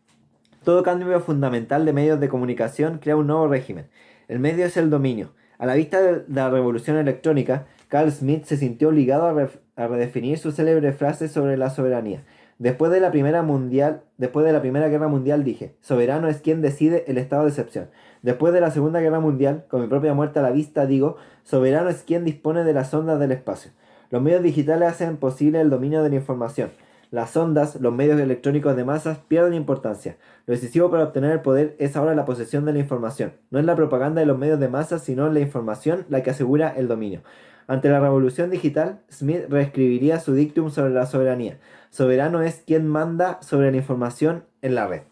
todo cambio fundamental de medios de comunicación crea un nuevo régimen. El medio es el dominio. A la vista de la revolución electrónica, Carl Smith se sintió obligado a redefinir su célebre frase sobre la soberanía. Después de la Primera Guerra Mundial dije: soberano es quien decide el estado de excepción. Después de la Segunda Guerra Mundial, con mi propia muerte a la vista, digo: soberano es quien dispone de las ondas del espacio. Los medios digitales hacen posible el dominio de la información. Las ondas, los medios electrónicos de masas, pierden importancia. Lo decisivo para obtener el poder es ahora la posesión de la información. No es la propaganda de los medios de masas, sino la información la que asegura el dominio. Ante la revolución digital, Smith reescribiría su dictum sobre la soberanía. Soberano es quien manda sobre la información en la red.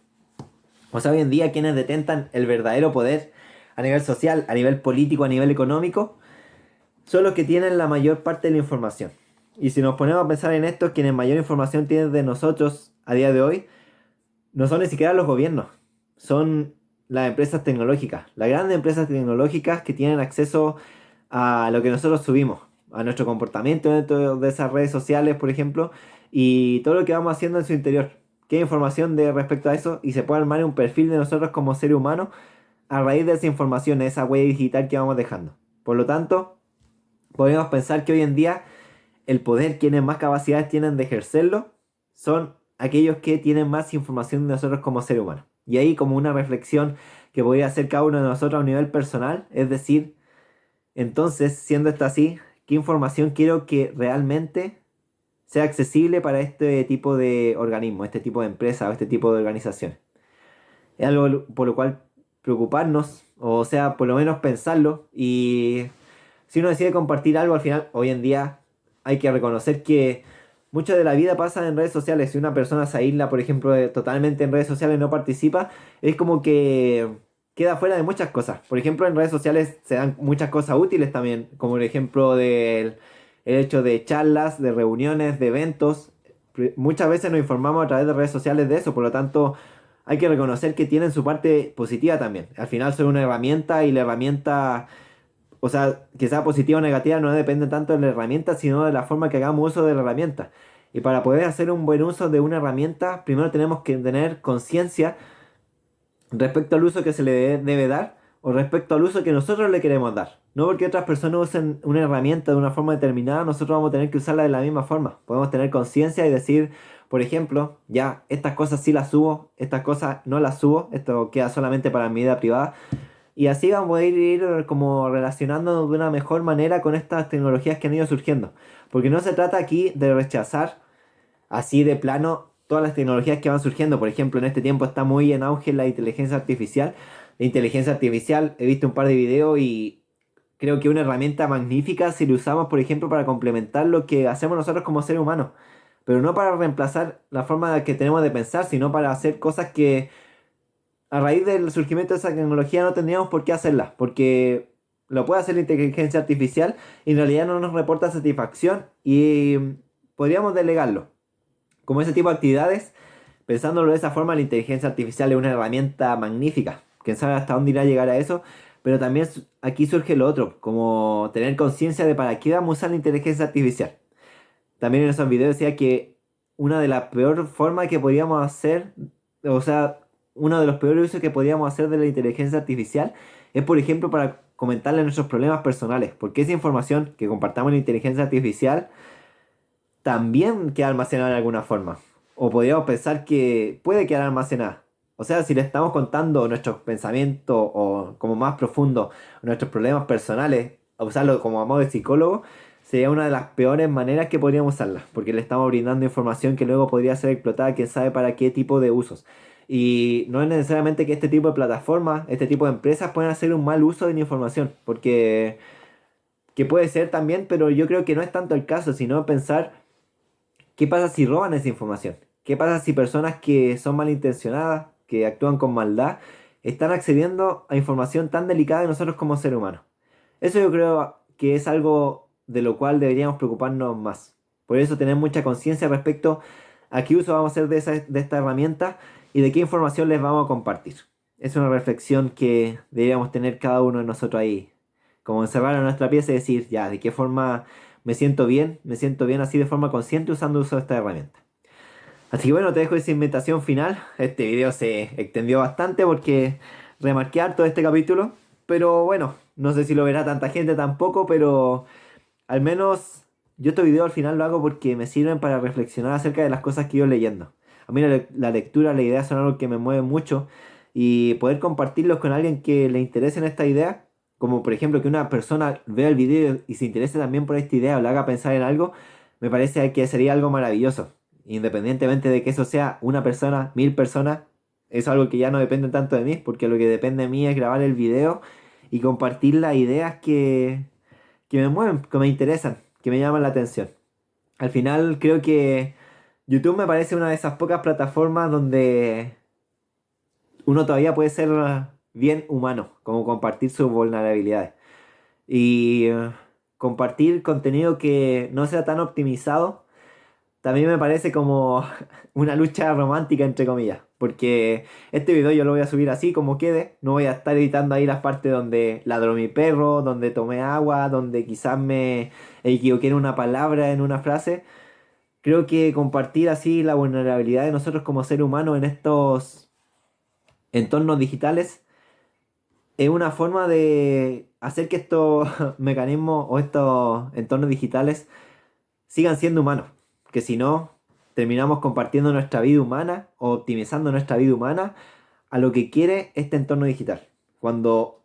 O sea, hoy en día quienes detentan el verdadero poder a nivel social, a nivel político, a nivel económico, son los que tienen la mayor parte de la información. Y si nos ponemos a pensar en esto, quienes mayor información tienen de nosotros a día de hoy, no son ni siquiera los gobiernos, son las empresas tecnológicas, las grandes empresas tecnológicas que tienen acceso a lo que nosotros subimos, a nuestro comportamiento dentro de esas redes sociales, por ejemplo, y todo lo que vamos haciendo en su interior. ¿Qué información de respecto a eso? Y se puede armar un perfil de nosotros como ser humano a raíz de esa información, esa huella digital que vamos dejando. Por lo tanto, podemos pensar que hoy en día el poder, quienes más capacidades tienen de ejercerlo, son aquellos que tienen más información de nosotros como ser humano. Y ahí como una reflexión que podría hacer cada uno de nosotros a un nivel personal, es decir, entonces, siendo esto así, ¿qué información quiero que realmente sea accesible para este tipo de organismo, este tipo de empresa o este tipo de organizaciones? Es algo por lo cual preocuparnos, o sea, por lo menos pensarlo. Y si uno decide compartir algo, al final, hoy en día hay que reconocer que mucho de la vida pasa en redes sociales. Si una persona se aísla, por ejemplo, totalmente en redes sociales y no participa, es como que queda fuera de muchas cosas. Por ejemplo, en redes sociales se dan muchas cosas útiles también, como el ejemplo del el hecho de charlas, de reuniones, de eventos. Muchas veces nos informamos a través de redes sociales de eso, por lo tanto hay que reconocer que tienen su parte positiva también. Al final son una herramienta y la herramienta, o sea, que sea positiva o negativa no depende tanto de la herramienta, sino de la forma que hagamos uso de la herramienta. Y para poder hacer un buen uso de una herramienta, primero tenemos que tener conciencia respecto al uso que se le debe dar o respecto al uso que nosotros le queremos dar. No porque otras personas usen una herramienta de una forma determinada, nosotros vamos a tener que usarla de la misma forma. Podemos tener conciencia y decir, por ejemplo, ya, estas cosas sí las subo, estas cosas no las subo, esto queda solamente para mi vida privada. Y así vamos a poder ir como relacionándonos de una mejor manera con estas tecnologías que han ido surgiendo. Porque no se trata aquí de rechazar así de plano todas las tecnologías que van surgiendo. Por ejemplo, en este tiempo está muy en auge la inteligencia artificial. La inteligencia artificial, he visto un par de videos y creo que es una herramienta magnífica si lo usamos, por ejemplo, para complementar lo que hacemos nosotros como seres humanos. Pero no para reemplazar la forma que tenemos de pensar, sino para hacer cosas que a raíz del surgimiento de esa tecnología no tendríamos por qué hacerlas. Porque lo puede hacer la inteligencia artificial y en realidad no nos reporta satisfacción y podríamos delegarlo. Como ese tipo de actividades, pensándolo de esa forma, la inteligencia artificial es una herramienta magnífica. Quién sabe hasta dónde irá a llegar a eso. Pero también aquí surge lo otro, como tener conciencia de para qué vamos a usar la inteligencia artificial. También en esos videos decía que una de las peores formas que podríamos hacer, o sea, uno de los peores usos que podríamos hacer de la inteligencia artificial es, por ejemplo, para comentarle nuestros problemas personales. Porque esa información que compartamos en la inteligencia artificial también queda almacenada en alguna forma. O podríamos pensar que puede quedar almacenada. O sea, si le estamos contando nuestros pensamientos o como más profundo, nuestros problemas personales, a usarlo como a modo de psicólogo, sería una de las peores maneras que podríamos usarla. Porque le estamos brindando información que luego podría ser explotada, quién sabe para qué tipo de usos. Y no es necesariamente que este tipo de plataformas, este tipo de empresas puedan hacer un mal uso de la información. Porque que puede ser también, pero yo creo que no es tanto el caso, sino pensar ¿qué pasa si roban esa información? ¿Qué pasa si personas que son malintencionadas, que actúan con maldad, están accediendo a información tan delicada de nosotros como seres humanos? Eso yo creo que es algo de lo cual deberíamos preocuparnos más. Por eso tener mucha conciencia respecto a qué uso vamos a hacer de esta herramienta y de qué información les vamos a compartir. Es una reflexión que deberíamos tener cada uno de nosotros ahí. Como encerrar en nuestra pieza y decir, ya, de qué forma me siento bien así de forma consciente usando uso de esta herramienta. Así que bueno, te dejo esa invitación final. Este video se extendió bastante porque remarqué harto de este capítulo. Pero bueno, no sé si lo verá tanta gente tampoco, pero al menos yo este video al final lo hago porque me sirven para reflexionar acerca de las cosas que yo leyendo. A mí la lectura, la idea son algo que me mueve mucho y poder compartirlos con alguien que le interese en esta idea, como por ejemplo que una persona vea el video y se interese también por esta idea o le haga pensar en algo, me parece que sería algo maravilloso. Independientemente de que eso sea una persona, 1000 personas, es algo que ya no depende tanto de mí, porque lo que depende de mí es grabar el video y compartir las ideas que me mueven, que me interesan, que me llaman la atención. Al final creo que YouTube me parece una de esas pocas plataformas donde uno todavía puede ser bien humano, como compartir sus vulnerabilidades. Y compartir contenido que no sea tan optimizado también me parece como una lucha romántica, entre comillas. Porque este video yo lo voy a subir así como quede. No voy a estar editando ahí las partes donde ladró mi perro, donde tomé agua, donde quizás me equivoqué en una palabra, en una frase. Creo que compartir así la vulnerabilidad de nosotros como ser humano en estos entornos digitales es una forma de hacer que estos mecanismos o estos entornos digitales sigan siendo humanos. Que si no, terminamos compartiendo nuestra vida humana o optimizando nuestra vida humana a lo que quiere este entorno digital. Cuando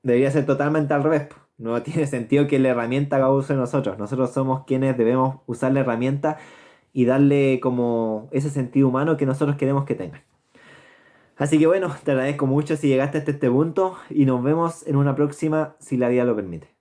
debería ser totalmente al revés, po. No tiene sentido que la herramienta haga uso de nosotros. Nosotros somos quienes debemos usar la herramienta y darle como ese sentido humano que nosotros queremos que tenga. Así que bueno, te agradezco mucho si llegaste hasta este punto y nos vemos en una próxima si la vida lo permite.